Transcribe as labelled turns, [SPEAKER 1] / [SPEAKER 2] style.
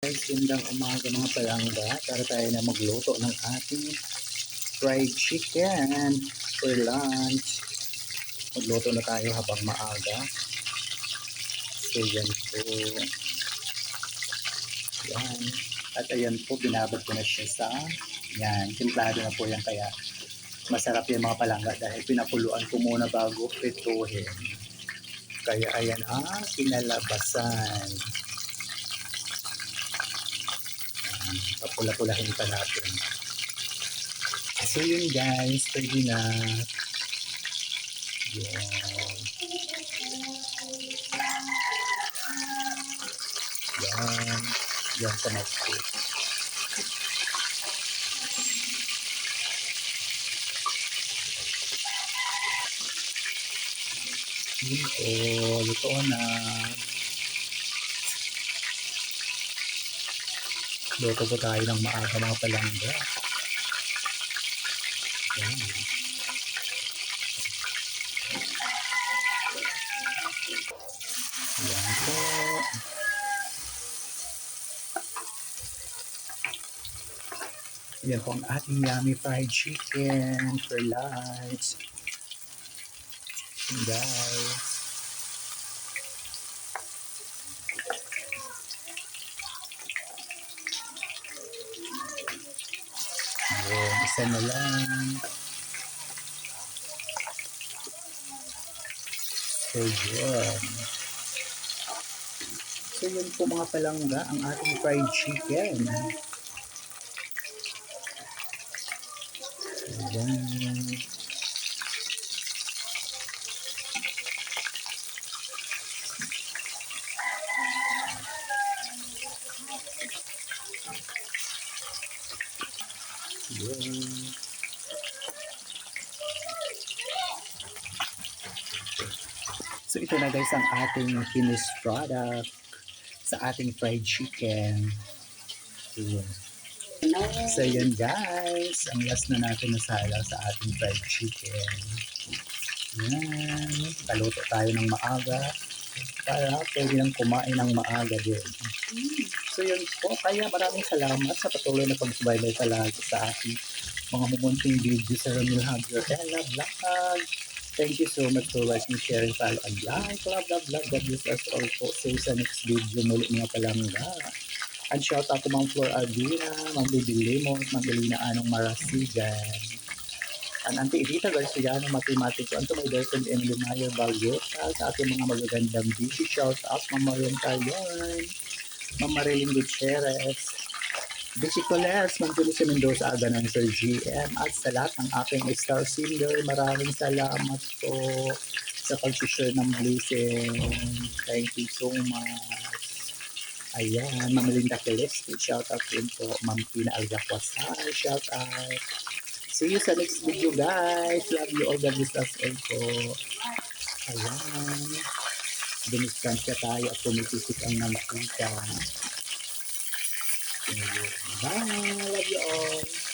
[SPEAKER 1] Magandang umaga mga palangga para tayo na magluto ng ating fried chicken for lunch. Magluto na tayo habang maaga. So yan po. Yan. At ayan po, binabad ko na siya sa yan. Timplado na po yan kaya masarap yung mga palangga dahil pinakuluan ko muna bago prituhin. Kaya ayan ang kinalabasan. Papula-pulahin pa natin. So yun guys, pwede na. Yan. Yan. Yan sa next week. Yun po, luto na. Luto po tayo ng maaga mga palangga. Yan. Yan po. Yan po ang ating yummy fried chicken for lunch. Guys. Yan, isa na lang. So yun. So yun po mga palangga, ang ating fried chicken. Yan. Yan. So ito na guys ang ating finished product sa ating fried chicken. Yan. So yun guys, ang last na natin nasala sa ating fried chicken. Yan, paluto tayo ng maaga para pwede nang kumain ng maaga din. So yun po, kaya maraming salamat sa patuloy na pagsubaybay palagi sa ating mga mumunting video sa Ramil Hagler Ella Vlog. Thank you so much for watching, sharing, follow, and like. Love, love, love. God bless us all po. See you sa next video muli mga palangga. And shout out to Ma'am Flor Aldina, Ma'am Baby Limon, Ma'am Elina Anong Marasigan. And Auntie Edita Garciano, Matematiko, and to my dear friend Emily Mayer Valgeta, sa ating mga magagandang busy shout out, Ma'am Marian Carlon, Ma'am Marilyn Gutierrez, Bici Coles, Ma'am Felicia Mendoza, Aga ng Sir GM, at sa lahat ng aking star singer, maraming salamat po sa pag-share ng blessing. Thank you so much. Ayan, Ma'am Linda Celeste, shout out din po. Ma'am Tina Algaquasar, shout out. See you sa next video guys. Love you all. God bless us all po. Ayan. Dinistansya tayo at tumitisik ang mantika. Bye. Love you all.